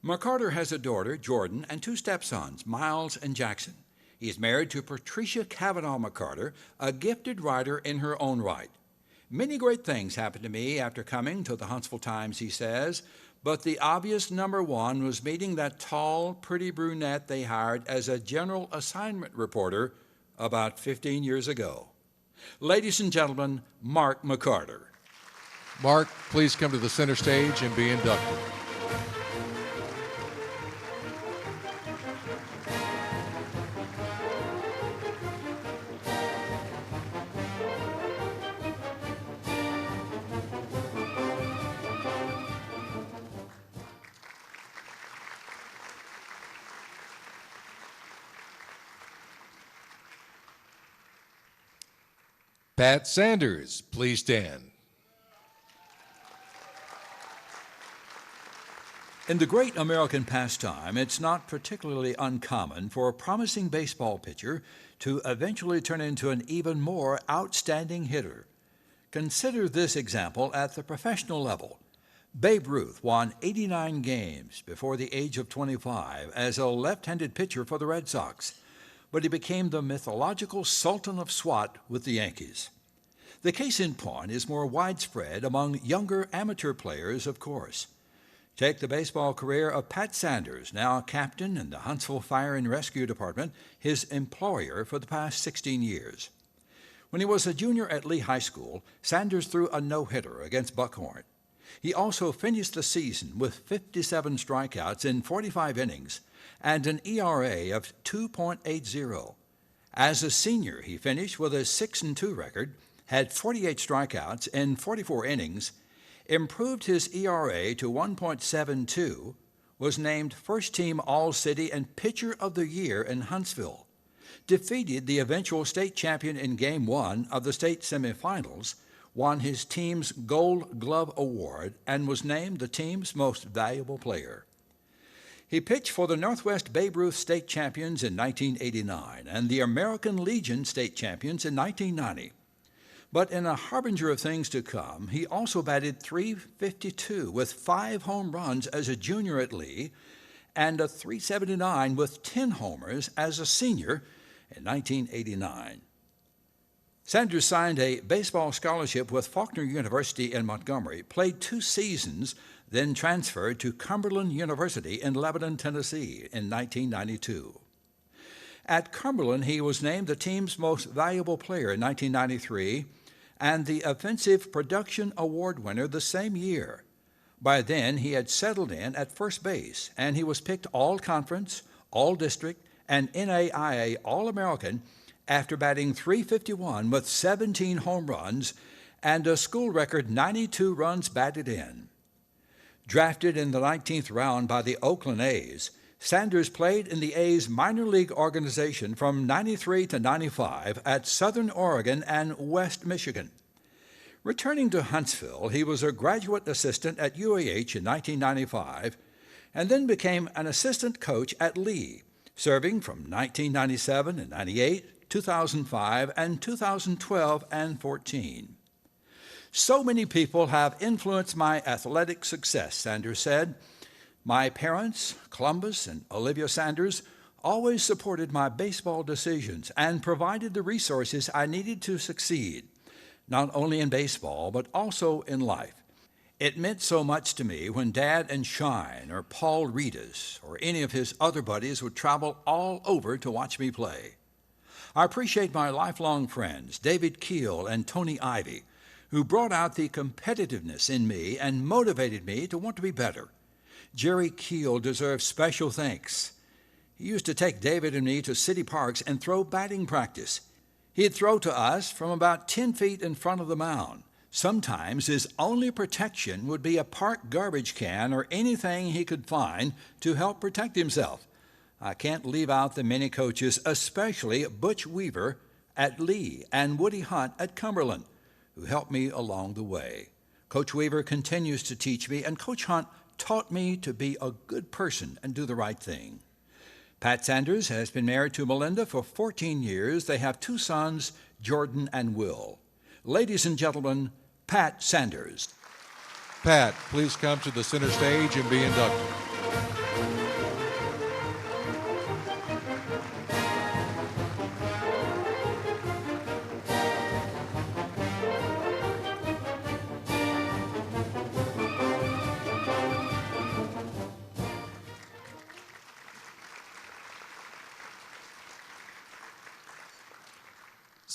McCarter has a daughter, Jordan, and two stepsons, Miles and Jackson. He is married to Patricia Cavanaugh McCarter, a gifted writer in her own right. Many great things happened to me after coming to the Huntsville Times, he says, but the obvious number one was meeting that tall, pretty brunette they hired as a general assignment reporter about 15 years ago. Ladies and gentlemen, Mark McCarter. Mark, please come to the center stage and be inducted. Pat Sanders, please stand. In the great American pastime, it's not particularly uncommon for a promising baseball pitcher to eventually turn into an even more outstanding hitter. Consider this example at the professional level. Babe Ruth won 89 games before the age of 25 as a left-handed pitcher for the Red Sox, but he became the mythological Sultan of SWAT with the Yankees. The case in point is more widespread among younger amateur players, of course. Take the baseball career of Pat Sanders, now captain in the Huntsville Fire and Rescue Department, his employer for the past 16 years. When he was a junior at Lee High School, Sanders threw a no-hitter against Buckhorn. He also finished the season with 57 strikeouts in 45 innings and an ERA of 2.80. As a senior, he finished with a 6-2 record, had 48 strikeouts in 44 innings, improved his ERA to 1.72, was named first-team All-City and Pitcher of the Year in Huntsville, defeated the eventual state champion in Game 1 of the state semifinals, won his team's Gold Glove Award, and was named the team's most valuable player. He pitched for the Northwest Babe Ruth State Champions in 1989 and the American Legion State Champions in 1990. But in a harbinger of things to come, he also batted .352 with 5 home runs as a junior at Lee and a .379 with 10 homers as a senior in 1989. Sanders signed a baseball scholarship with Faulkner University in Montgomery, played 2 seasons, then transferred to Cumberland University in Lebanon, Tennessee in 1992. At Cumberland, he was named the team's most valuable player in 1993 and the Offensive Production Award winner the same year. By then, he had settled in at first base, and he was picked All-Conference, All-District, and NAIA All-American after batting .351 with 17 home runs and a school record 92 runs batted in. Drafted in the 19th round by the Oakland A's, Sanders played in the A's minor league organization from 93 to 95 at Southern Oregon and West Michigan. Returning to Huntsville, he was a graduate assistant at UAH in 1995 and then became an assistant coach at Lee, serving from 1997 and 98, 2005, and 2012 and 14. So many people have influenced my athletic success, Sanders said. My parents, Columbus and Olivia Sanders, always supported my baseball decisions and provided the resources I needed to succeed, not only in baseball, but also in life. It meant so much to me when Dad and Shine or Paul Reedus or any of his other buddies would travel all over to watch me play. I appreciate my lifelong friends, David Keel and Tony Ivey, who brought out the competitiveness in me and motivated me to want to be better. Jerry Keel deserves special thanks. He used to take David and me to city parks and throw batting practice. He'd throw to us from about 10 feet in front of the mound. Sometimes his only protection would be a park garbage can or anything he could find to help protect himself. I can't leave out the many coaches, especially Butch Weaver at Lee and Woody Hunt at Cumberland, who helped me along the way. Coach Weaver continues to teach me, and Coach Hunt taught me to be a good person and do the right thing. Pat Sanders has been married to Melinda for 14 years. They have 2 sons, Jordan and Will. Ladies and gentlemen, Pat Sanders. Pat, please come to the center stage and be inducted.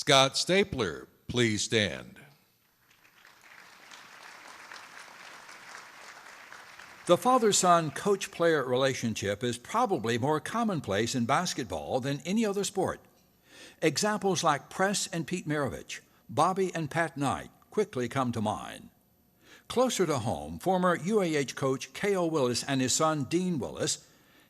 Scott Stapler, please stand. The father-son coach-player relationship is probably more commonplace in basketball than any other sport. Examples like Press and Pete Maravich, Bobby and Pat Knight quickly come to mind. Closer to home, former UAH coach K.O. Willis and his son Dean Willis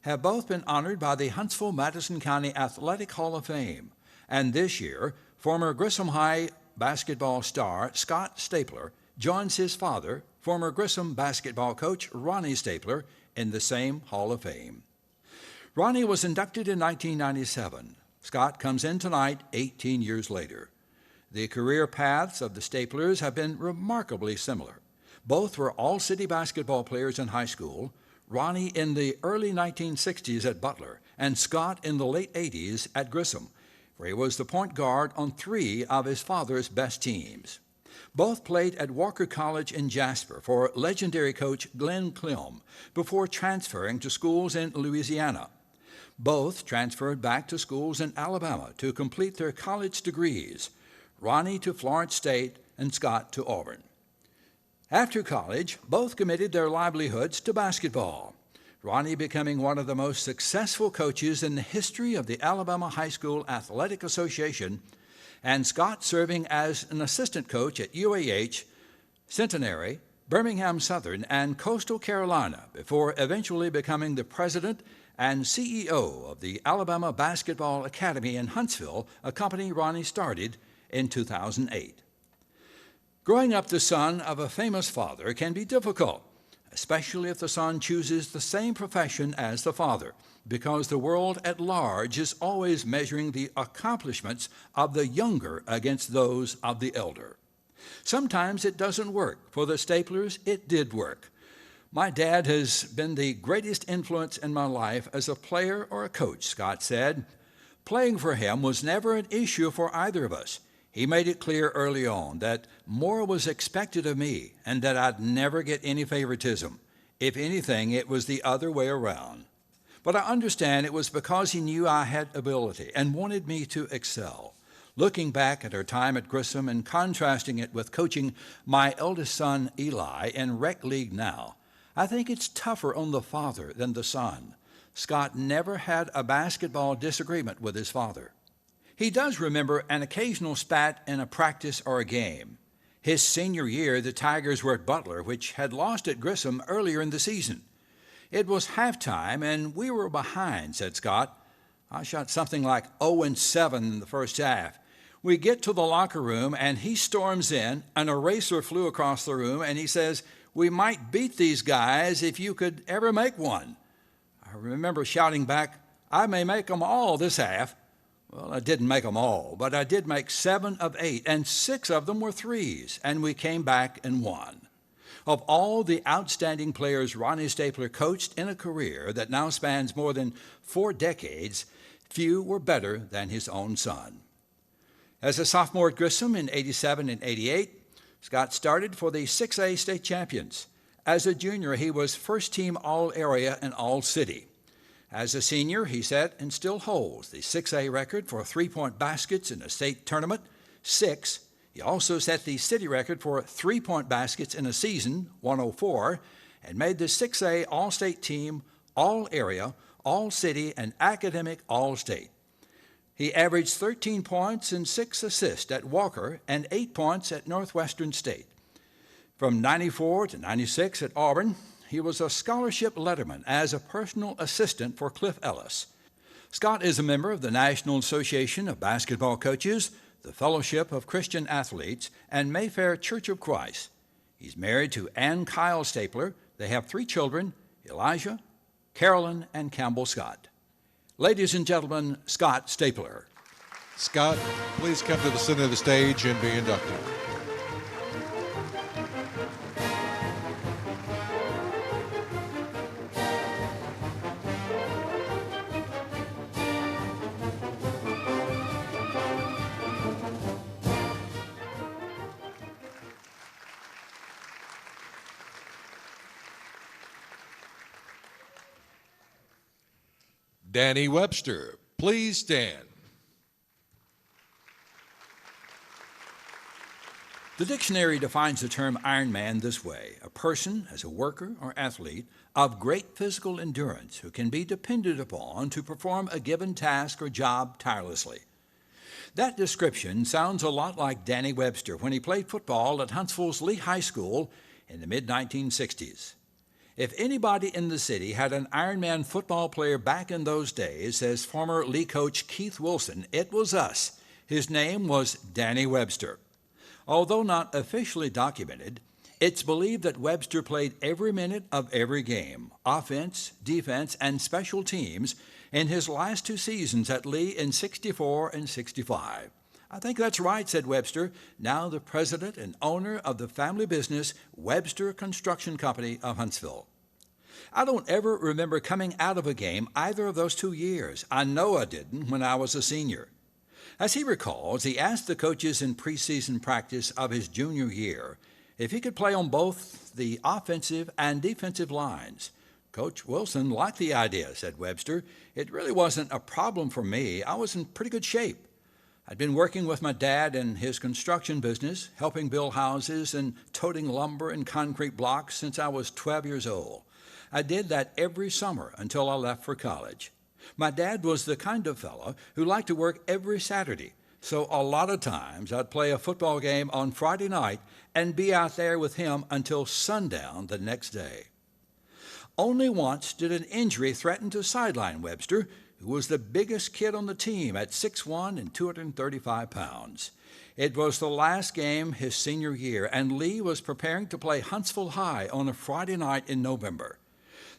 have both been honored by the Huntsville Madison County Athletic Hall of Fame. And this year, former Grissom High basketball star Scott Stapler joins his father, former Grissom basketball coach Ronnie Stapler, in the same Hall of Fame. Ronnie was inducted in 1997. Scott comes in tonight 18 years later. The career paths of the Staplers have been remarkably similar. Both were all-city basketball players in high school, Ronnie in the early 1960s at Butler, and Scott in the late 80s at Grissom, where he was the point guard on 3 of his father's best teams. Both played at Walker College in Jasper for legendary coach Glenn Clem before transferring to schools in Louisiana. Both transferred back to schools in Alabama to complete their college degrees, Ronnie to Florence State and Scott to Auburn. After college, both committed their livelihoods to basketball, Ronnie becoming one of the most successful coaches in the history of the Alabama High School Athletic Association, and Scott serving as an assistant coach at UAH, Centenary, Birmingham Southern, and Coastal Carolina before eventually becoming the president and CEO of the Alabama Basketball Academy in Huntsville, a company Ronnie started in 2008. Growing up the son of a famous father can be difficult, especially if the son chooses the same profession as the father, because the world at large is always measuring the accomplishments of the younger against those of the elder. Sometimes it doesn't work. For the Staplers, it did work. My dad has been the greatest influence in my life as a player or a coach, Scott said. Playing for him was never an issue for either of us. He made it clear early on that more was expected of me and that I'd never get any favoritism. If anything, it was the other way around. But I understand it was because he knew I had ability and wanted me to excel. Looking back at our time at Grissom and contrasting it with coaching my eldest son, Eli, in rec league now, I think it's tougher on the father than the son. Scott never had a basketball disagreement with his father. He does remember an occasional spat in a practice or a game. His senior year, the Tigers were at Butler, which had lost at Grissom earlier in the season. It was halftime, and we were behind, said Scott. I shot something like 0-7 in the first half. We get to the locker room, and he storms in. An eraser flew across the room, and he says, "We might beat these guys if you could ever make one." I remember shouting back, "I may make them all this half." Well, I didn't make them all, but I did make 7 of 8, and 6 of them were threes, and we came back and won. Of all the outstanding players Ronnie Stapler coached in a career that now spans more than 4 decades, few were better than his own son. As a sophomore at Grissom in 87 and 88, Scott started for the 6A state champions. As a junior, he was first-team All-Area and All-City. As a senior, he set and still holds the 6A record for three-point baskets in a state tournament, 6. He also set the city record for three-point baskets in a season, 104, and made the 6A All-State team, All-Area, All-City, and Academic All-State. He averaged 13 points and 6 assists at Walker and 8 points at Northwestern State. From 94 to 96 at Auburn, he was a scholarship letterman as a personal assistant for Cliff Ellis. Scott is a member of the National Association of Basketball Coaches, the Fellowship of Christian Athletes, and Mayfair Church of Christ. He's married to Ann Kyle Stapler. They have 3 children, Elijah, Carolyn, and Campbell Scott. Ladies and gentlemen, Scott Stapler. Scott, please come to the center of the stage and be inducted. Danny Webster, please stand. The dictionary defines the term Ironman this way: a person as a worker or athlete of great physical endurance who can be depended upon to perform a given task or job tirelessly. That description sounds a lot like Danny Webster when he played football at Huntsville's Lee High School in the mid-1960s. If anybody in the city had an Ironman football player back in those days, says former Lee coach Keith Wilson, it was us. His name was Danny Webster. Although not officially documented, it's believed that Webster played every minute of every game, offense, defense, and special teams, in his last two seasons at Lee in '64 and '65. I think that's right, said Webster, now the president and owner of the family business Webster Construction Company of Huntsville. I don't ever remember coming out of a game either of those 2 years. I know I didn't when I was a senior. As he recalls, he asked the coaches in preseason practice of his junior year if he could play on both the offensive and defensive lines. Coach Wilson liked the idea, said Webster. It really wasn't a problem for me. I was in pretty good shape. I'd been working with my dad in his construction business, helping build houses and toting lumber and concrete blocks since I was 12 years old. I did that every summer until I left for college. My dad was the kind of fellow who liked to work every Saturday, so a lot of times I'd play a football game on Friday night and be out there with him until sundown the next day. Only once did an injury threaten to sideline Webster, who was the biggest kid on the team at 6'1" and 235 pounds. It was the last game his senior year, and Lee was preparing to play Huntsville High on a Friday night in November.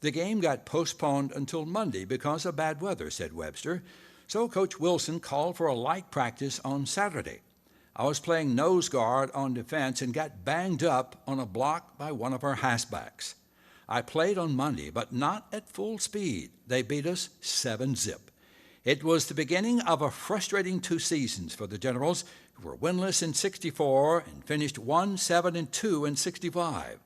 The game got postponed until Monday because of bad weather, said Webster, so Coach Wilson called for a light practice on Saturday. I was playing nose guard on defense and got banged up on a block by one of our halfbacks. I played on Monday, but not at full speed. They beat us 7-0. It was the beginning of a frustrating 2 seasons for the Generals, who were winless in '64 and finished 1-7-2 in '65.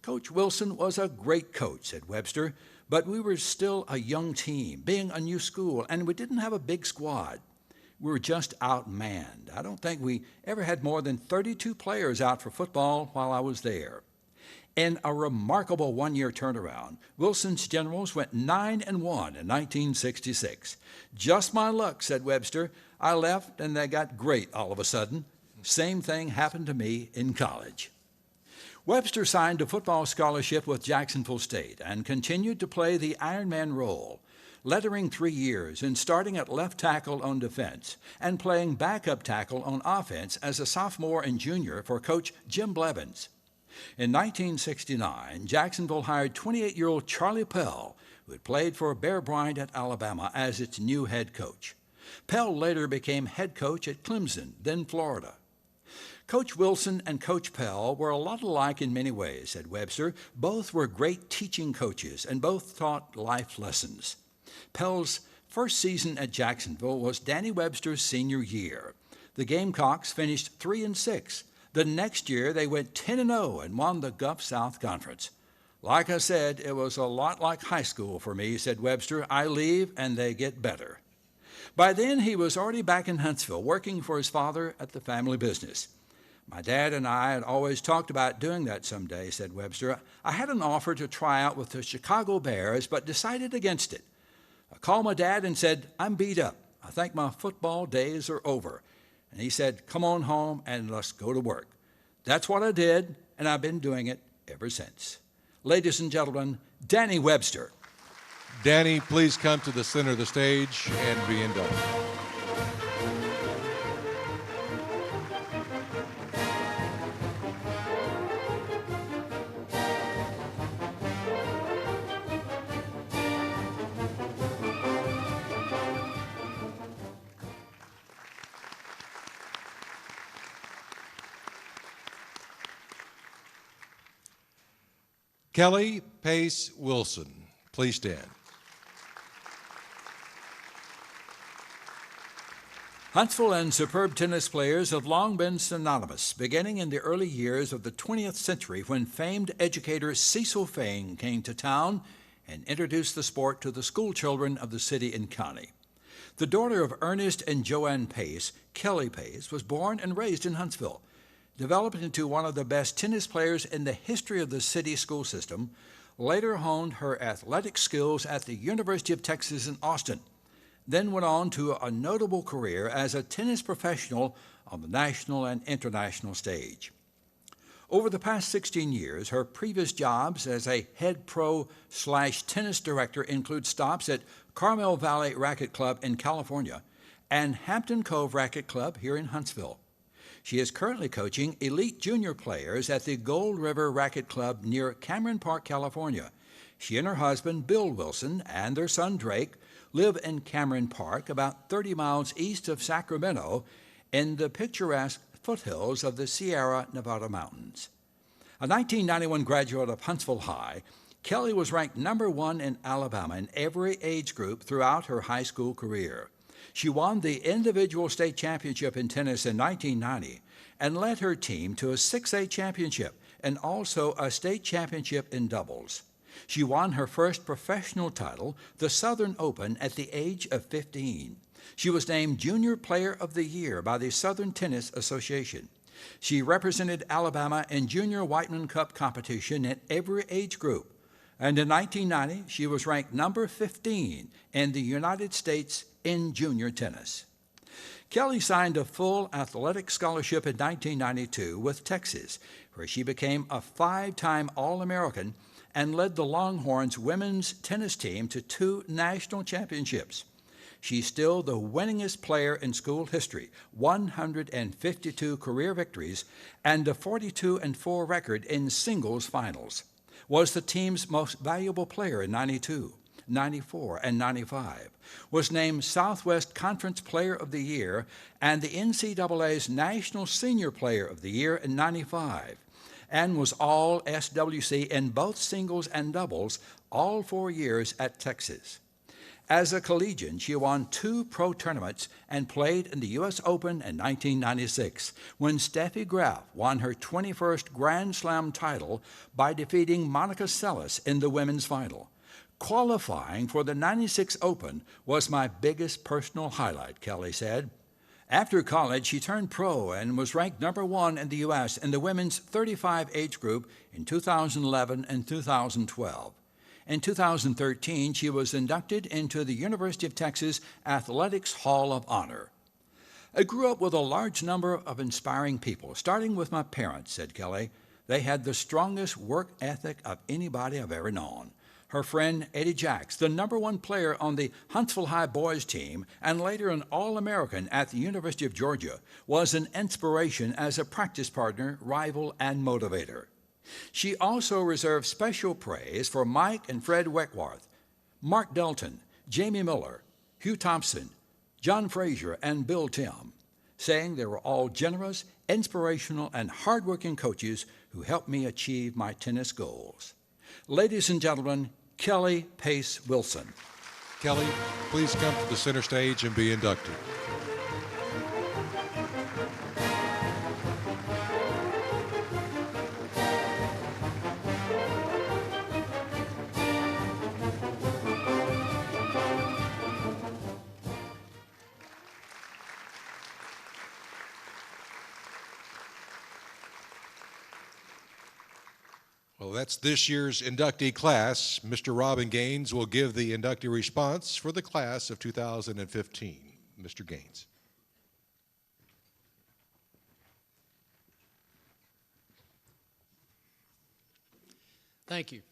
Coach Wilson was a great coach, said Webster, but we were still a young team, being a new school, and we didn't have a big squad. We were just outmanned. I don't think we ever had more than 32 players out for football while I was there. In a remarkable one-year turnaround, Wilson's Generals went 9-1 in 1966. Just my luck, said Webster. I left and they got great all of a sudden. Same thing happened to me in college. Webster signed a football scholarship with Jacksonville State and continued to play the Ironman role, lettering 3 years and starting at left tackle on defense and playing backup tackle on offense as a sophomore and junior for Coach Jim Blevins. In 1969, Jacksonville hired 28-year-old Charlie Pell, who had played for Bear Bryant at Alabama, as its new head coach. Pell later became head coach at Clemson, then Florida. Coach Wilson and Coach Pell were a lot alike in many ways, said Webster. Both were great teaching coaches and both taught life lessons. Pell's first season at Jacksonville was Danny Webster's senior year. The Gamecocks finished 3-6. The next year, they went 10-0 and won the Gulf South Conference. Like I said, it was a lot like high school for me, said Webster. I leave and they get better. By then, he was already back in Huntsville, working for his father at the family business. My dad and I had always talked about doing that someday, said Webster. I had an offer to try out with the Chicago Bears, but decided against it. I called my dad and said, I'm beat up. I think my football days are over. And he said, come on home and let's go to work. That's what I did, and I've been doing it ever since. Ladies and gentlemen, Danny Webster. Danny, please come to the center of the stage and be indulged. Kelly Pace Wilson, please stand. Huntsville and superb tennis players have long been synonymous, beginning in the early years of the 20th century when famed educator Cecil Fane came to town and introduced the sport to the school children of the city and county. The daughter of Ernest and Joanne Pace, Kelly Pace, was born and raised in Huntsville. Developed into one of the best tennis players in the history of the city school system, later honed her athletic skills at the University of Texas in Austin, then went on to a notable career as a tennis professional on the national and international stage. Over the past 16 years, her previous jobs as a head pro/tennis director include stops at Carmel Valley Racket Club in California and Hampton Cove Racket Club here in Huntsville. She is currently coaching elite junior players at the Gold River Racket Club near Cameron Park, California. She and her husband, Bill Wilson, and their son, Drake, live in Cameron Park, about 30 miles east of Sacramento, in the picturesque foothills of the Sierra Nevada mountains. A 1991 graduate of Huntsville High, Kelly was ranked number 1 in Alabama in every age group throughout her high school career. She won the individual state championship in tennis in 1990 and led her team to a 6A championship and also a state championship in doubles. She won her first professional title, the Southern Open, at the age of 15. She was named Junior Player of the Year by the Southern Tennis Association. She represented Alabama in Junior Whiteman Cup competition in every age group. And in 1990, she was ranked number 15 in the United States in junior tennis. Kelly signed a full athletic scholarship in 1992 with Texas, where she became a 5-time All-American and led the Longhorns women's tennis team to 2 national championships. She's still the winningest player in school history, 152 career victories, and a 42-4 record in singles finals. Was the team's most valuable player in 92, 94, and 95. Was named Southwest Conference Player of the Year and the NCAA's National Senior Player of the Year in 95. And was all SWC in both singles and doubles all 4 years at Texas. As a collegian, she won 2 pro tournaments and played in the U.S. Open in 1996, when Steffi Graf won her 21st Grand Slam title by defeating Monica Seles in the women's final. Qualifying for the 96 Open was my biggest personal highlight, Kelly said. After college, she turned pro and was ranked number 1 in the U.S. in the women's 35 age group in 2011 and 2012. In 2013, she was inducted into the University of Texas Athletics Hall of Honor. I grew up with a large number of inspiring people, starting with my parents, said Kelly. They had the strongest work ethic of anybody I've ever known. Her friend Eddie Jacks, the number 1 player on the Huntsville High boys team and later an All-American at the University of Georgia, was an inspiration as a practice partner, rival, and motivator. She also reserved special praise for Mike and Fred Weckworth, Mark Delton, Jamie Miller, Hugh Thompson, John Frazier, and Bill Tim, saying they were all generous, inspirational, and hardworking coaches who helped me achieve my tennis goals. Ladies and gentlemen, Kelly Pace Wilson. Kelly, please come to the center stage and be inducted. Well, that's this year's inductee class. Mr. Robin Gaines will give the inductee response for the class of 2015. Mr. Gaines. Thank you.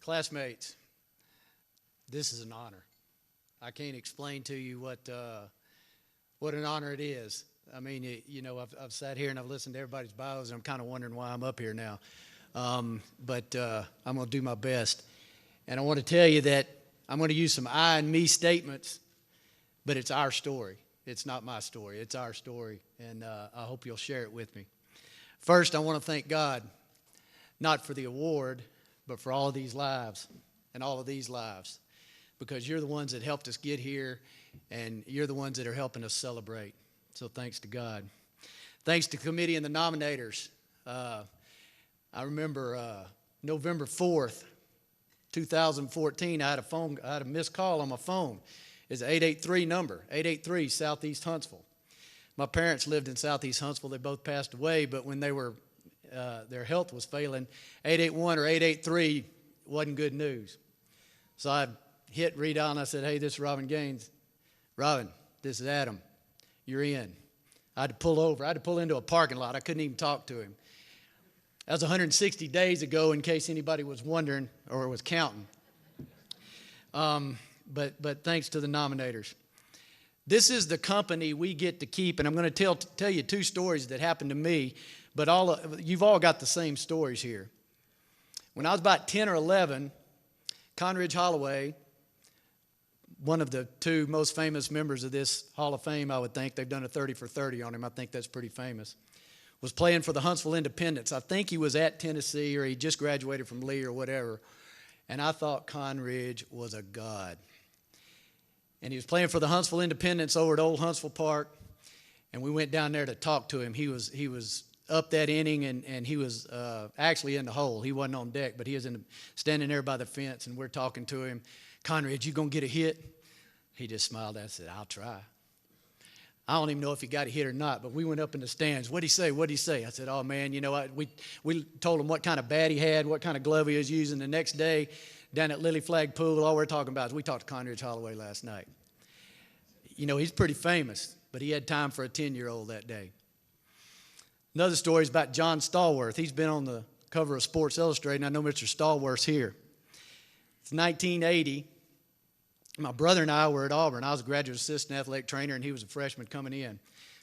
Classmates, this is an honor. I can't explain to you what an honor it is. I mean, I've sat here and I've listened to everybody's bios, and I'm kind of wondering why I'm up here now. But I'm going to do my best. And I want to tell you that I'm going to use some I and me statements, but it's our story. It's not my story. It's our story, and I hope you'll share it with me. First, I want to thank God, not for the award, but for all of these lives and all of these lives, because you're the ones that helped us get here, and you're the ones that are helping us celebrate. So thanks to God. Thanks to the committee and the nominators. I remember November 4th, 2014, I had a missed call on my phone. It's an 883 number, 883 Southeast Huntsville. My parents lived in southeast Huntsville. They both passed away, but when they were, their health was failing, 881 or 883 wasn't good news. So I hit redial and I said, hey, this is Robin Gaines. Robin, this is Adam. You're in. I had to pull over. I had to pull into a parking lot. I couldn't even talk to him. That was 160 days ago, in case anybody was wondering or was counting. But thanks to the nominators. This is the company we get to keep, and I'm going to tell you two stories that happened to me, but you've all got the same stories here. When I was about 10 or 11, Conridge Holloway, one of the two most famous members of this Hall of Fame, I would think, they've done a 30 for 30 on him, I think that's pretty famous, was playing for the Huntsville Independents. I think he was at Tennessee or he just graduated from Lee or whatever, and I thought Conridge was a god. And he was playing for the Huntsville Independents over at Old Huntsville Park, and we went down there to talk to him. He was up that inning, and he was actually in the hole. He wasn't on deck, but he was standing there by the fence, and we're talking to him. Conridge, you going to get a hit? He just smiled at us and said, I'll try. I don't even know if he got a hit or not, but we went up in the stands. What'd he say? What'd he say? I said, oh, man, you know what? We told him what kind of bat he had, what kind of glove he was using. The next day, down at Lily Flag Pool, all we're talking about is we talked to Conridge Holloway last night. You know, he's pretty famous, but he had time for a 10-year-old that day. Another story is about John Stallworth. He's been on the cover of Sports Illustrated, and I know Mr. Stallworth's here. It's 1980. My brother and I were at Auburn. I was a graduate assistant athletic trainer, and he was a freshman coming in.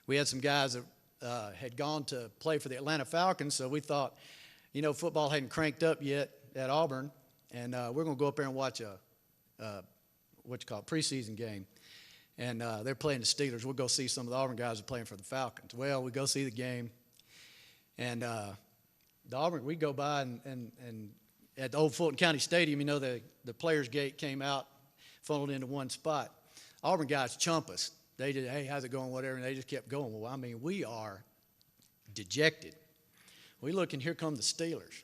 We had some guys that had gone to play for the Atlanta Falcons, so we thought, you know, football hadn't cranked up yet at Auburn, and we're going to go up there and watch a preseason game. And they're playing the Steelers. We'll go see some of the Auburn guys who are playing for the Falcons. Well, we go see the game, and the Auburn, we go by, and at the old Fulton County Stadium, you know, the players' gate came out, funneled into one spot. Auburn guys chump us. They did, hey, how's it going, whatever, and they just kept going. Well, I mean, we are dejected. We look, and here come the Steelers.